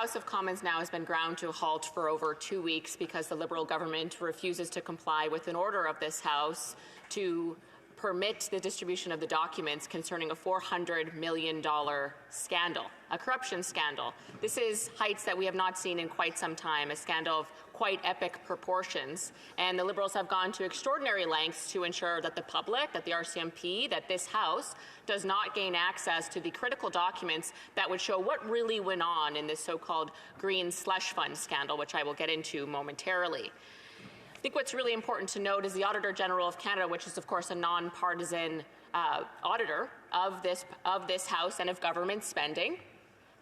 House of Commons now has been ground to a halt for over 2 weeks because the Liberal government refuses to comply with an order of this House to permit the distribution of the documents concerning a $400 million scandal, a corruption scandal. This is heights that we have not seen in quite some time, a scandal of quite epic proportions. And the Liberals have gone to extraordinary lengths to ensure that the public, that the RCMP, that this House does not gain access to the critical documents that would show what really went on in this so-called green slush fund scandal, which I will get into momentarily. I think what's really important to note is the Auditor General of Canada, which is of course a non-partisan auditor of this House and of government spending,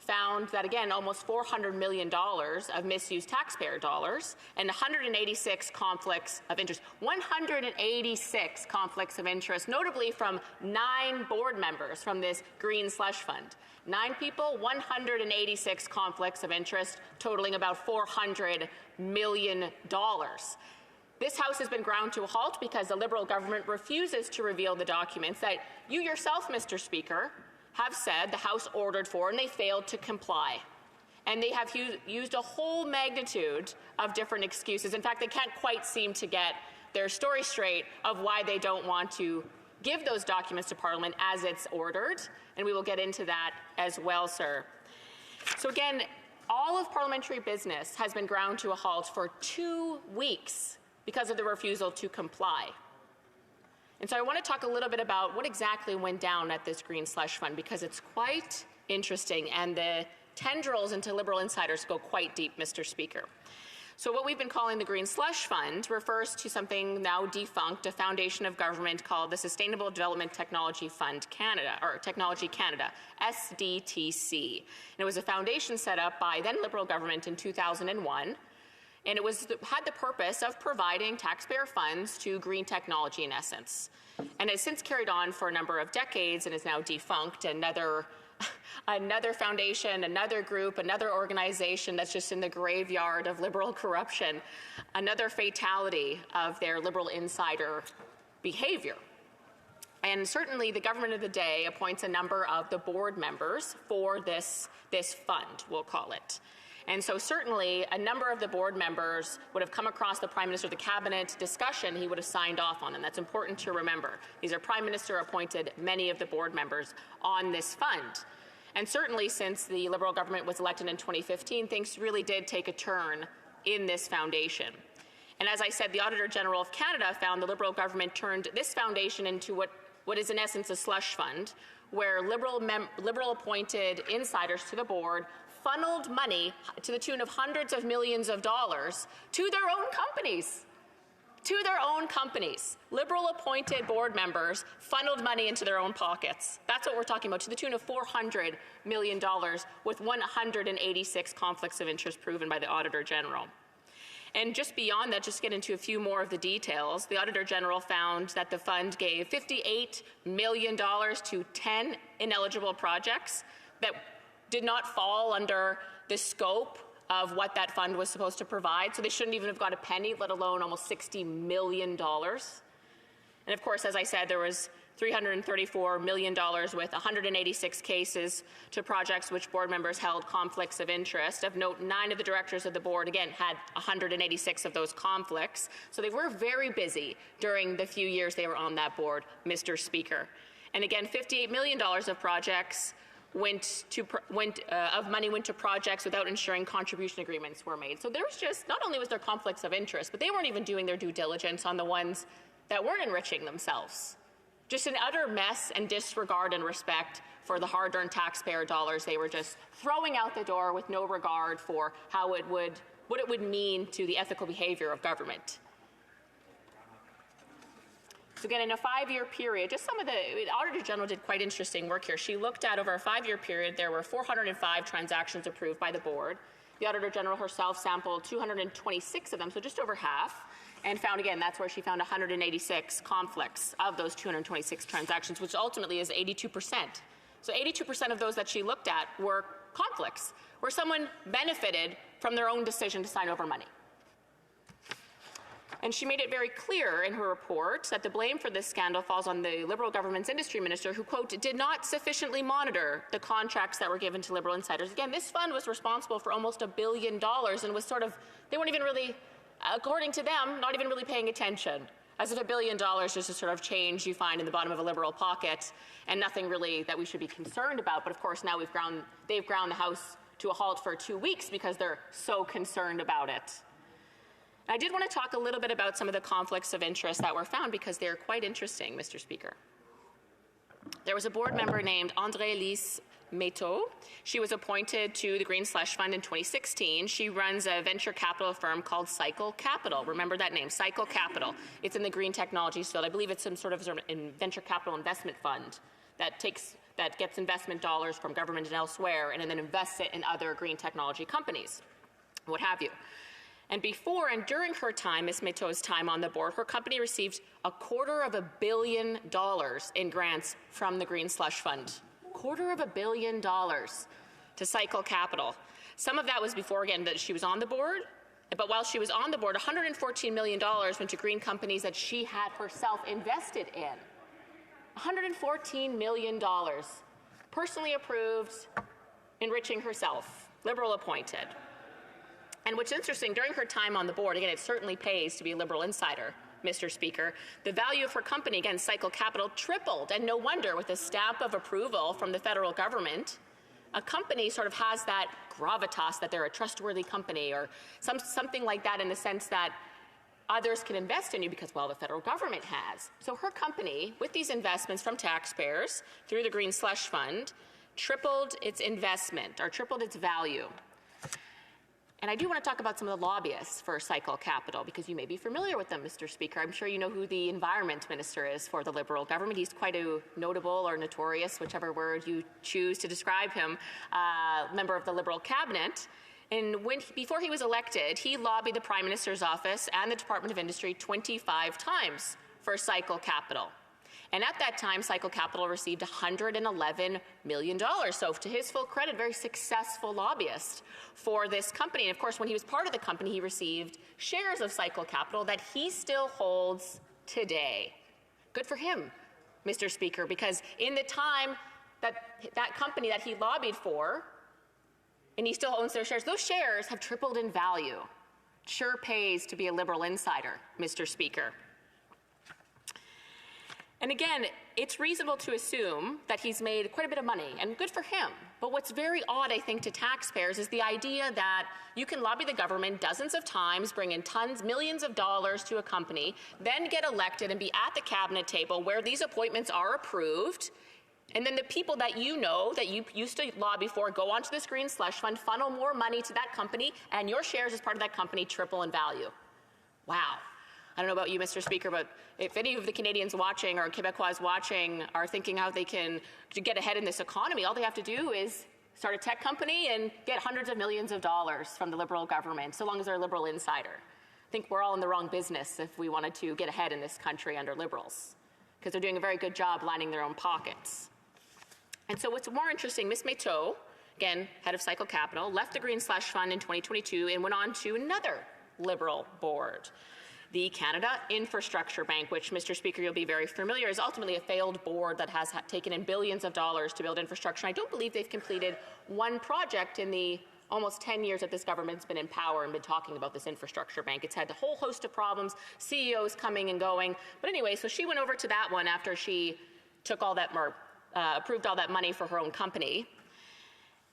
found that again almost $400 million of misused taxpayer dollars and 186 conflicts of interest. 186 conflicts of interest, notably from 9 board members from this green slush fund. 9 people, 186 conflicts of interest, totaling about $400 million. This House has been ground to a halt because the Liberal government refuses to reveal the documents that you yourself, Mr. Speaker, have said the House ordered for, and they failed to comply. And they have used a whole magnitude of different excuses. In fact, they can't quite seem to get their story straight of why they don't want to give those documents to Parliament as it's ordered, and we will get into that as well, sir. So again, all of parliamentary business has been ground to a halt for 2 weeks because of the refusal to comply. And so I want to talk a little bit about what exactly went down at this green slush fund, because it's quite interesting, and the tendrils into Liberal insiders go quite deep, Mr. Speaker. So what we've been calling the Green Slush Fund refers to something now defunct, a foundation of government called the Sustainable Development Technology Fund Canada, or Technology Canada, SDTC. And it was a foundation set up by then Liberal government in 2001. And it had the purpose of providing taxpayer funds to green technology, in essence. And it's since carried on for a number of decades and is now defunct. Another foundation, another group, another organization that's just in the graveyard of Liberal corruption, another fatality of their Liberal insider behavior. And certainly the government of the day appoints a number of the board members for this fund, we'll call it. And so certainly a number of the board members would have come across the Prime Minister, the Cabinet discussion, he would have signed off on, and that's important to remember. These are Prime Minister appointed, many of the board members on this fund. And certainly since the Liberal government was elected in 2015, things really did take a turn in this foundation. And as I said, the Auditor General of Canada found the Liberal government turned this foundation into what is in essence a slush fund, where Liberal appointed insiders to the board funneled money to the tune of hundreds of millions of dollars to their own companies. To their own companies. Liberal appointed board members funneled money into their own pockets. That's what we're talking about, to the tune of $400 million, with 186 conflicts of interest proven by the Auditor General. And just beyond that, just get into a few more of the details, the Auditor General found that the fund gave $58 million to 10 ineligible projects that did not fall under the scope of what that fund was supposed to provide. So they shouldn't even have got a penny, let alone almost $60 million. And of course, as I said, there was $334 million with 186 cases to projects which board members held conflicts of interest. Of note, 9 of the directors of the board, again, had 186 of those conflicts. So they were very busy during the few years they were on that board, Mr. Speaker. And again, $58 million of projects went to projects without ensuring contribution agreements were made. So there was just, not only was there conflicts of interest, but they weren't even doing their due diligence on the ones that weren't enriching themselves. Just an utter mess and disregard and respect for the hard-earned taxpayer dollars they were just throwing out the door with no regard for what it would mean to the ethical behavior of government. So again, in a 5-year period, the Auditor General did quite interesting work here. She looked at, over a 5-year period, there were 405 transactions approved by the board. The Auditor General herself sampled 226 of them, so just over half, and found, again, that's where she found 186 conflicts of those 226 transactions, which ultimately is 82%. So 82% of those that she looked at were conflicts, where someone benefited from their own decision to sign over money. And she made it very clear in her report that the blame for this scandal falls on the Liberal government's industry minister who, quote, did not sufficiently monitor the contracts that were given to Liberal insiders. Again, this fund was responsible for almost $1 billion and was sort of, they weren't even really, according to them, not even really paying attention. As if $1 billion is just a sort of change you find in the bottom of a Liberal pocket and nothing really that we should be concerned about. But of course now they've ground the House to a halt for 2 weeks because they're so concerned about it. I did want to talk a little bit about some of the conflicts of interest that were found because they're quite interesting, Mr. Speaker. There was a board member named André-Lise Métaux. She was appointed to the Green Slush Fund in 2016. She runs a venture capital firm called Cycle Capital. Remember that name, Cycle Capital. It's in the green technologies field. I believe it's some sort of venture capital investment fund that gets investment dollars from government and elsewhere and then invests it in other green technology companies, what have you. And before and during her time, Ms. Métaux's time on the board, her company received $250 million in grants from the Green Slush Fund. $250 million to Cycle Capital. Some of that was before, again, that she was on the board, but while she was on the board, $114 million went to green companies that she had herself invested in. $114 million, personally approved, enriching herself, Liberal appointed. And what's interesting, during her time on the board, again, it certainly pays to be a Liberal insider, Mr. Speaker, the value of her company, again, Cycle Capital, tripled, and no wonder with a stamp of approval from the federal government. A company sort of has that gravitas that they're a trustworthy company or something like that in the sense that others can invest in you because, well, the federal government has. So her company, with these investments from taxpayers through the Green Slush Fund, tripled its investment or tripled its value. And I do want to talk about some of the lobbyists for Cycle Capital because you may be familiar with them, Mr. Speaker. I'm sure you know who the Environment Minister is for the Liberal government. He's quite a notable or notorious, whichever word you choose to describe him, member of the Liberal cabinet. And before he was elected, he lobbied the Prime Minister's office and the Department of Industry 25 times for Cycle Capital. And at that time, Cycle Capital received $111 million. So to his full credit, very successful lobbyist for this company. And of course, when he was part of the company, he received shares of Cycle Capital that he still holds today. Good for him, Mr. Speaker, because in the time that company that he lobbied for, and he still owns their shares, those shares have tripled in value. Sure pays to be a Liberal insider, Mr. Speaker. And again, it's reasonable to assume that he's made quite a bit of money, and good for him. But what's very odd, I think, to taxpayers is the idea that you can lobby the government dozens of times, bring in millions of dollars to a company, then get elected and be at the cabinet table where these appointments are approved, and then the people that you know that you used to lobby for go onto this Green Slush Fund, funnel more money to that company, and your shares as part of that company triple in value. Wow. I don't know about you, Mr. Speaker, but if any of the Canadians watching or Quebecois watching are thinking how they can get ahead in this economy, all they have to do is start a tech company and get hundreds of millions of dollars from the Liberal government, so long as they're a Liberal insider. I think we're all in the wrong business if we wanted to get ahead in this country under Liberals, because they're doing a very good job lining their own pockets. And so what's more interesting, Ms. Métaux, again, head of Cycle Capital, left the Green Slush Fund in 2022 and went on to another Liberal board. The Canada Infrastructure Bank, which, Mr. Speaker, you'll be very familiar, is ultimately a failed board that has taken in billions of dollars to build infrastructure. And I don't believe they've completed one project in the almost 10 years that this government's been in power and been talking about this infrastructure bank. It's had a whole host of problems, CEOs coming and going. But anyway, so she went over to that one after she took all that, approved all that money for her own company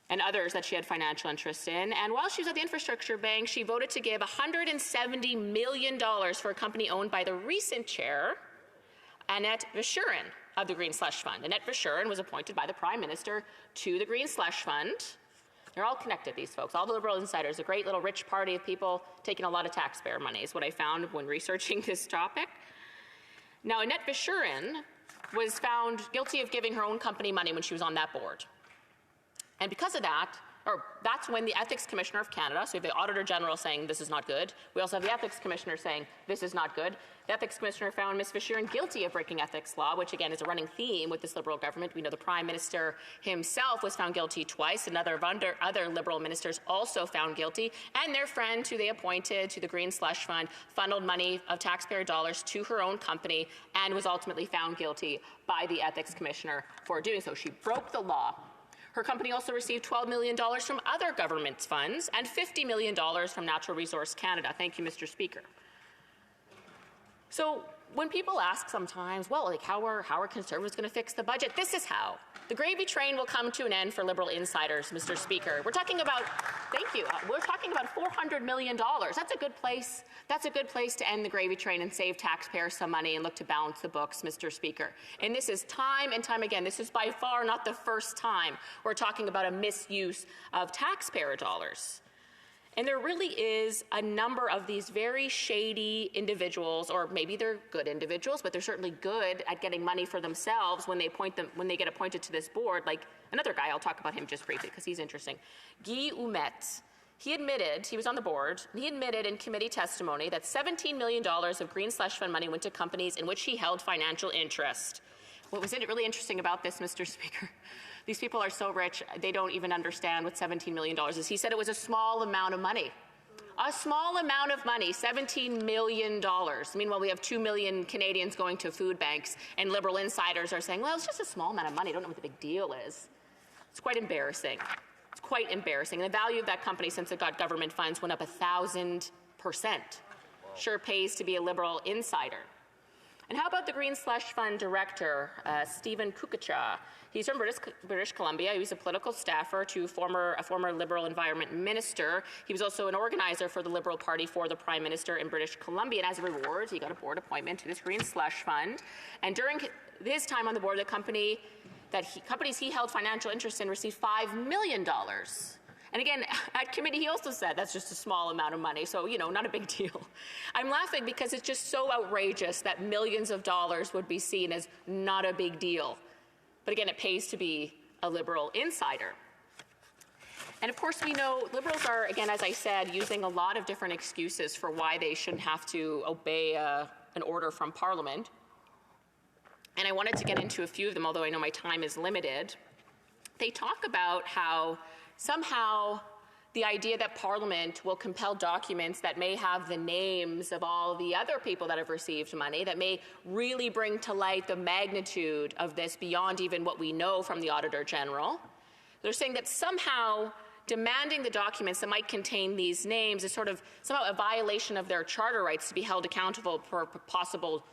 and others that she had financial interest in. And while she was at the Infrastructure Bank, she voted to give $170 million for a company owned by the recent chair, Annette Verschuren, of the Green Slush Fund. Annette Verschuren was appointed by the Prime Minister to the Green Slush Fund. They're all connected, these folks, all the Liberal insiders, a great little rich party of people taking a lot of taxpayer money is what I found when researching this topic. Now, Annette Verschuren was found guilty of giving her own company money when she was on that board. And because of that, or that's when the Ethics Commissioner of Canada, so we have the Auditor General saying this is not good. We also have the Ethics Commissioner saying this is not good. The Ethics Commissioner found Ms. Fisherin guilty of breaking ethics law, which again is a running theme with this Liberal government. We know the Prime Minister himself was found guilty twice, and other Liberal ministers also found guilty, and their friend who they appointed to the Green Slush Fund funneled money of taxpayer dollars to her own company and was ultimately found guilty by the Ethics Commissioner for doing so. She broke the law. Her company also received $12 million from other government funds and $50 million from Natural Resource Canada. Thank you, Mr. Speaker. So when people ask sometimes, well, like how are Conservatives going to fix the budget? This is how. The gravy train will come to an end for Liberal insiders, Mr. Speaker. We're talking about, thank you, we're talking about $400 million. That's a good place. That's a good place to end the gravy train and save taxpayers some money and look to balance the books, Mr. Speaker. And this is time and time again. This is by far not the first time we're talking about a misuse of taxpayer dollars. And there really is a number of these very shady individuals, or maybe they're good individuals, but they're certainly good at getting money for themselves when they get appointed to this board. Like another guy, I'll talk about him just briefly because he's interesting. Guy Ouimet. He admitted, he was on the board, and he admitted in committee testimony that $17 million of Green Slush Fund money went to companies in which he held financial interest. What was really interesting about this, Mr. Speaker? These people are so rich, they don't even understand what $17 million is. He said it was a small amount of money. A small amount of money, $17 million. Meanwhile, we have 2 million Canadians going to food banks, and Liberal insiders are saying, well, it's just a small amount of money. I don't know what the big deal is. It's quite embarrassing. It's quite embarrassing. And the value of that company since it got government funds went up 1,000%. Sure pays to be a Liberal insider. And how about the Green Slush Fund director, Stephen Kukacha? He's from British Columbia. He was a political staffer to a former Liberal environment minister. He was also an organizer for the Liberal Party for the Prime Minister in British Columbia. And as a reward, he got a board appointment to this Green Slush Fund. And during his time on the board, the companies he held financial interest in received $5 million. And again, at committee, he also said that's just a small amount of money, so, not a big deal. I'm laughing because it's just so outrageous that millions of dollars would be seen as not a big deal. But again, it pays to be a Liberal insider. And of course, we know Liberals are, again, as I said, using a lot of different excuses for why they shouldn't have to obey an order from Parliament. And I wanted to get into a few of them, although I know my time is limited. They talk about how somehow the idea that Parliament will compel documents that may have the names of all the other people that have received money, that may really bring to light the magnitude of this beyond even what we know from the Auditor General. They're saying that somehow demanding the documents that might contain these names is somehow a violation of their charter rights to be held accountable for possible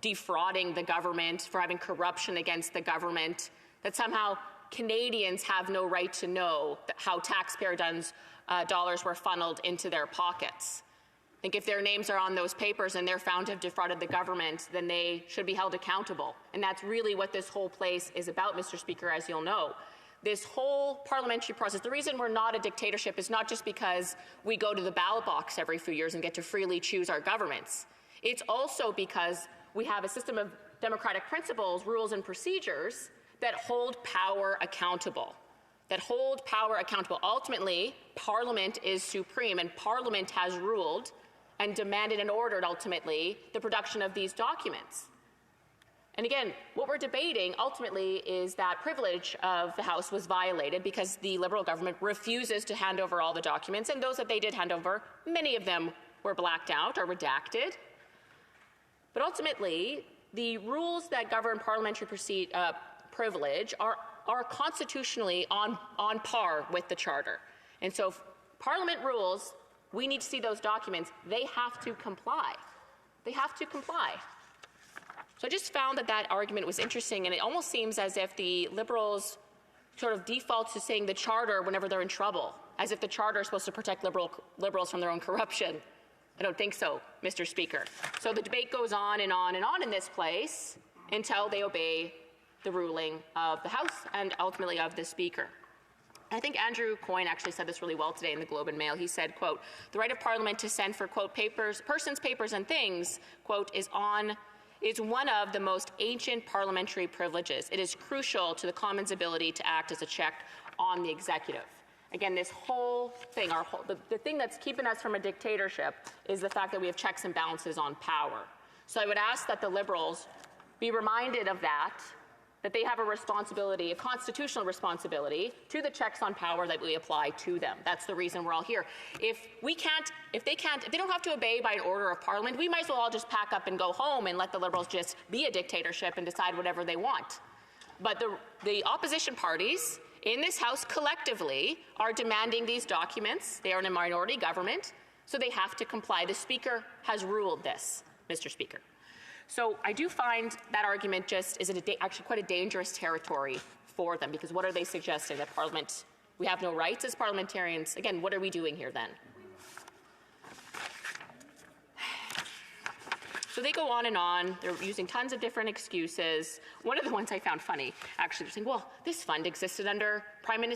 defrauding the government, for having corruption against the government, that somehow Canadians have no right to know how taxpayer dollars were funneled into their pockets. I think if their names are on those papers and they're found to have defrauded the government, then they should be held accountable. And that's really what this whole place is about, Mr. Speaker, as you'll know. This whole parliamentary process, the reason we're not a dictatorship is not just because we go to the ballot box every few years and get to freely choose our governments. It's also because we have a system of democratic principles, rules, and procedures that hold power accountable. Ultimately, Parliament is supreme, and Parliament has ruled and demanded and ordered, ultimately, the production of these documents. And again, what we're debating, ultimately, is that privilege of the House was violated because the Liberal government refuses to hand over all the documents, and those that they did hand over, many of them were blacked out or redacted. But ultimately, the rules that govern parliamentary privilege are constitutionally on par with the Charter. And so if Parliament rules, we need to see those documents. They have to comply. So I just found that argument was interesting, and it almost seems as if the Liberals sort of default to saying the Charter whenever they're in trouble, as if the Charter is supposed to protect Liberals from their own corruption. I don't think so, Mr. Speaker. So the debate goes on and on and on in this place until they obey the ruling of the House and ultimately of the Speaker. I think Andrew Coyne actually said this really well today in the Globe and Mail. He said, quote, "The right of Parliament to send for, quote, persons, papers, and things, quote, is one of the most ancient parliamentary privileges. It is crucial to the Commons' ability to act as a check on the executive." Again, this whole thing, the thing that's keeping us from a dictatorship is the fact that we have checks and balances on power. So I would ask that the Liberals be reminded of that they have a responsibility, a constitutional responsibility, to the checks on power that we apply to them. That's the reason we're all here. If they don't have to obey by an order of Parliament, we might as well all just pack up and go home and let the Liberals just be a dictatorship and decide whatever they want. But the opposition parties in this House collectively are demanding these documents. They are in a minority government, so they have to comply. The Speaker has ruled this, Mr. Speaker. So I do find that argument just is actually quite a dangerous territory for them, because what are they suggesting? That Parliament, we have no rights as parliamentarians? Again, what are we doing here then? So they go on and on. They're using tons of different excuses. One of the ones I found funny, actually, they're saying, well, this fund existed under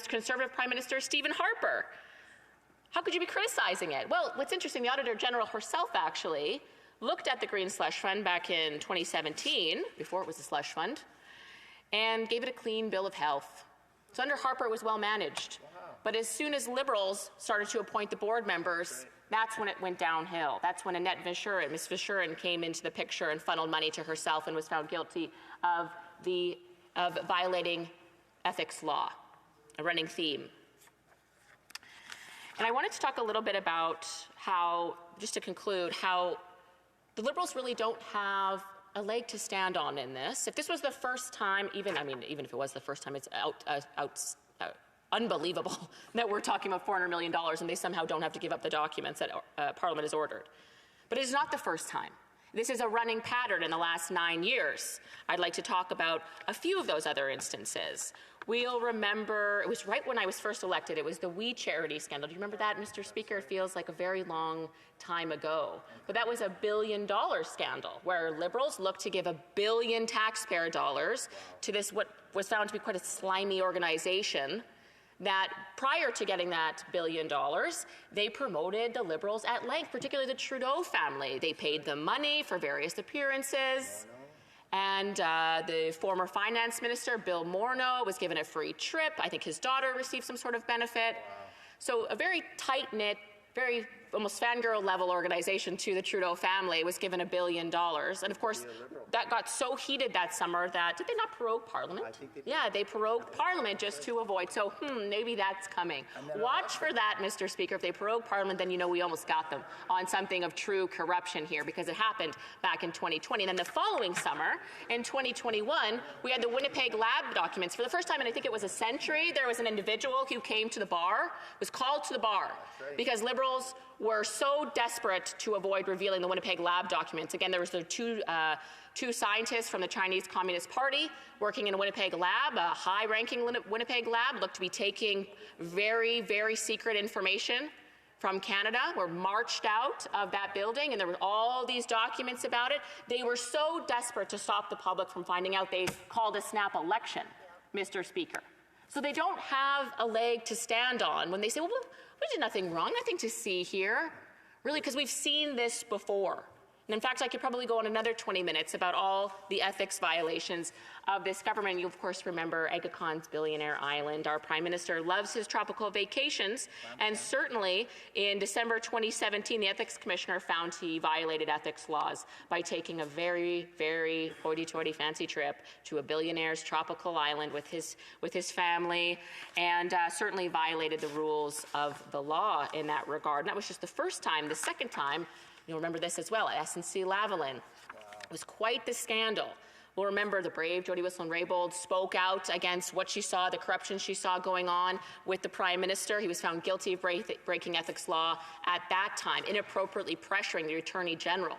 Conservative Prime Minister Stephen Harper. How could you be criticizing it? Well, what's interesting, the Auditor General herself actually looked at the Green Slush Fund back in 2017, before it was a slush fund, and gave it a clean bill of health. So under Harper, it was well managed. Wow. But as soon as Liberals started to appoint the board members, that's when it went downhill. That's when Annette Verschuren, Ms. Verschuren, came into the picture and funneled money to herself and was found guilty of violating ethics law, a running theme. And I wanted to talk a little bit about how, just to conclude, how the Liberals really don't have a leg to stand on in this. If this was the first time, even if it was the first time, it's unbelievable that we're talking about $400 million and they somehow don't have to give up the documents that Parliament has ordered. But it is not the first time. This is a running pattern in the last 9 years. I'd like to talk about a few of those other instances. We'll remember, it was right when I was first elected, it was the We Charity scandal. Do you remember that, Mr. Speaker? It feels like a very long time ago. But that was a $1 billion scandal, where Liberals looked to give $1 billion taxpayer dollars to this, what was found to be quite a slimy organization, that prior to getting that $1 billion, they promoted the Liberals at length, particularly the Trudeau family. They paid them money for various appearances. And the former finance minister, Bill Morneau, was given a free trip. I think his daughter received some sort of benefit. So a very tight-knit, very almost fangirl-level organization to the Trudeau family was given $1 billion. And of course, that got so heated that summer that, did they not prorogue Parliament? I think they did. Yeah, they prorogued Parliament just to avoid. So, maybe that's coming. Watch for that, Mr. Speaker. If they prorogue Parliament, then you know we almost got them on something of true corruption here, because it happened back in 2020. And then the following summer, in 2021, we had the Winnipeg lab documents. For the first time in I think it was a century, there was an individual who came to the bar, was called to the bar, because Liberals were so desperate to avoid revealing the Winnipeg lab documents. Again, there was the two scientists from the Chinese Communist Party working in a Winnipeg lab, a high-ranking Winnipeg lab, looked to be taking very, very secret information from Canada, were marched out of that building, and there were all these documents about it. They were so desperate to stop the public from finding out, they called a snap election, Mr. Speaker. So they don't have a leg to stand on when they say, well, we did nothing wrong, nothing to see here. Really, because we've seen this before. And in fact, I could probably go on another 20 minutes about all the ethics violations of this government. You, of course, remember Aga Khan's Billionaire Island. Our Prime Minister loves his tropical vacations. And certainly, in December 2017, the Ethics Commissioner found he violated ethics laws by taking a very, very hoity-toity fancy trip to a billionaire's tropical island with his family, and certainly violated the rules of the law in that regard. And that was just the first time. The second time, you'll remember this as well, at SNC-Lavalin. It was quite the scandal. We'll remember the brave Jody Whistler-Raybould spoke out against what she saw, the corruption she saw going on with the Prime Minister. He was found guilty of breaking ethics law at that time, inappropriately pressuring the Attorney General.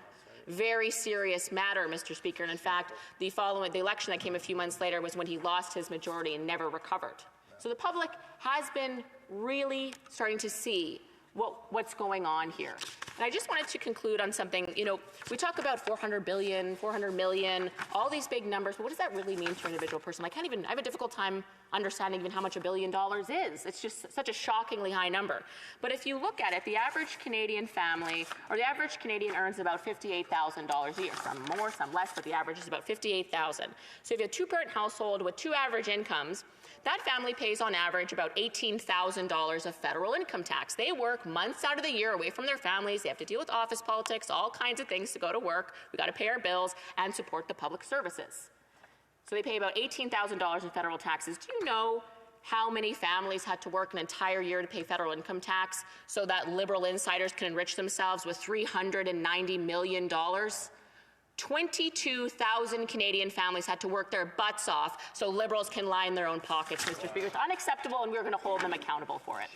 Very serious matter, Mr. Speaker. And in fact, the election that came a few months later was when he lost his majority and never recovered. So the public has been really starting to see what's going on here. And I just wanted to conclude on something. We talk about 400 billion, 400 million, all these big numbers, but what does that really mean to an individual person? I have a difficult time understanding even how much $1 billion is. It's just such a shockingly high number. But if you look at it, the average Canadian family, or the average Canadian earns about $58,000 a year. Some more, some less, but the average is about $58,000. So if you have a two-parent household with two average incomes, that family pays on average about $18,000 of federal income tax. They work months out of the year away from their families. They have to deal with office politics, all kinds of things to go to work. We've got to pay our bills and support the public services. So they pay about $18,000 in federal taxes. Do you know how many families had to work an entire year to pay federal income tax so that Liberal insiders can enrich themselves with $390 million? 22,000 Canadian families had to work their butts off so Liberals can line their own pockets, Mr. Speaker. It's unacceptable, and we're going to hold them accountable for it.